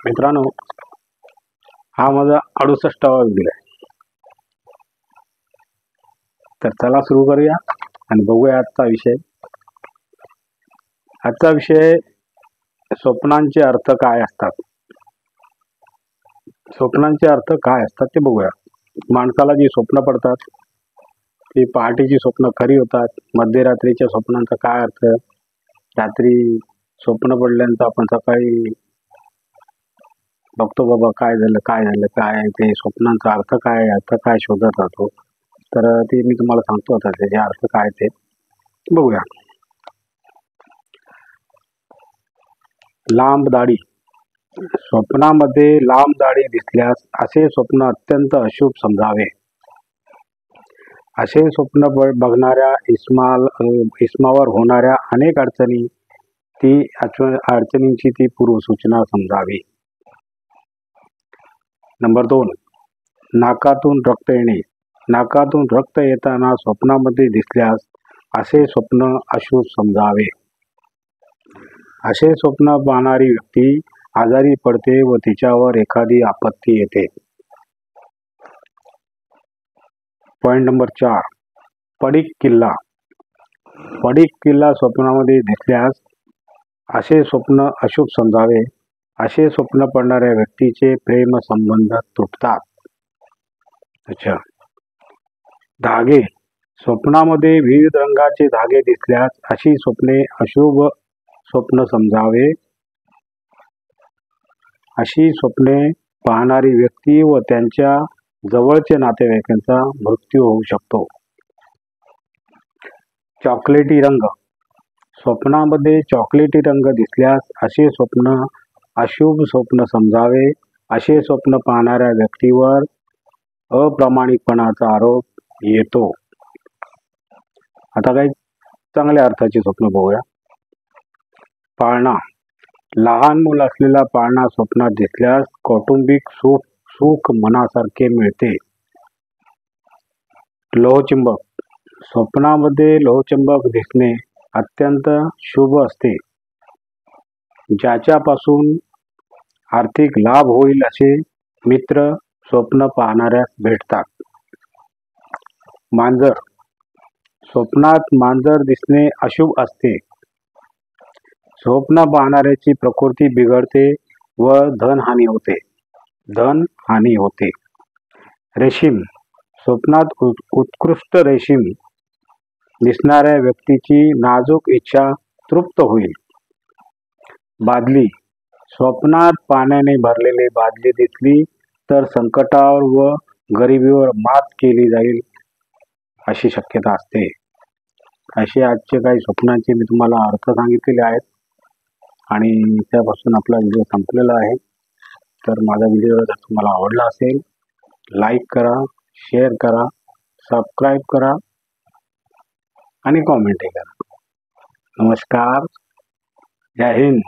मित्रांनो, हा माझा 68वा व्हिडिओ आहे. तर चला सुरू करूया आणि बघूया आजचा विषय. आजचा विषय स्वप्नांचे अर्थ काय असतात. स्वप्नांचे अर्थ काय असतात ते बघूया. माणसाला जी स्वप्न पडतात ती पहाटेची स्वप्न खरी होतात. मध्यरात्रीच्या स्वप्नांचा काय अर्थ, रात्री स्वप्न पडल्यानंतर आपण सकाळी बघतो बाबा काय झालं काय ते स्वप्नांचा अर्थ काय शोधत राहतो. तर ते मी तुम्हाला सांगतो आता त्याचे अर्थ काय ते बघूया. लांब दाढी. स्वप्नामध्ये लांब दाढी दिसल्यास असे स्वप्न अत्यंत अशुभ समजावे. असे स्वप्न बघणाऱ्या इस्मावर होणाऱ्या अनेक अडचणींची ती पूर्वसूचना समजावी. नंबर 2, नाकातून रक्त येणे. नाकातून रक्त येताना स्वप्नामध्ये दिसल्यास असे स्वप्न अशुभ समजावे. असे स्वप्न पाहणारी व्यक्ती आजारी पडते व तिच्यावर एखादी आपत्ती येते. पॉइंट नंबर 4, पडीक किल्ला. पडीक किल्ला स्वप्नामध्ये दिसल्यास असे स्वप्न अशुभ समजावे. असे स्वप्न पडणाऱ्या व्यक्तीचे प्रेम संबंध तुटतात. अच्छा. धागे. स्वप्नामध्ये विविध रंगाचे धागे दिसल्यास अशी स्वप्ने अशुभ स्वप्न समजावे. अशी स्वप्ने पाहणारी व्यक्ती व त्यांच्या जवळचे नातेवाईकांचा मृत्यू होऊ शकतो. चॉकलेटी रंग. स्वप्नामध्ये चॉकलेटी रंग दिसल्यास असे स्वप्न अशुभ स्वप्न समजावे. असे स्वप्न पाहणाऱ्या व्यक्तीवर अप्रामाणिकपणाचा आरोप येतो. आता काही चांगल्या अर्थाची स्वप्न बघूया. पाळणा. लहान मुल असलेला पाळणा स्वप्नात दिसल्यास कौटुंबिक सुख मनासारखे मिळते. लोहचुंबक. स्वप्नामध्ये लोहचुंबक दिसणे अत्यंत शुभ असते. ज्याच्यापासून आर्थिक लाभ होईल असे मित्र स्वप्न पाहणाऱ्यास भेटतात. मांजर. स्वप्नात मांजर दिसणे अशुभ असते. स्वप्न पाहणाऱ्याची प्रकृती बिघडते व धनहानी होते. रेशीम. स्वप्नात उत्कृष्ट रेशीम दिसणाऱ्या व्यक्तीची नाजूक इच्छा तृप्त होईल. बादली. स्वप्नात पाण्याने भरलेली बादली दिसली तर संकटावर व गरिबीवर मात केली जाईल अशी शक्यता असते. असे आजचे काही स्वप्नांचे मी तुम्हाला अर्थ सांगितलेले आहेत आणि त्यापासून आपला व्हिडिओ संपलेला आहे. तर माझा व्हिडिओ जर तुम्हाला आवडला असेल, लाईक करा, शेअर करा, सबस्क्राईब करा आणि कॉमेंटही करा. नमस्कार. जय हिंद.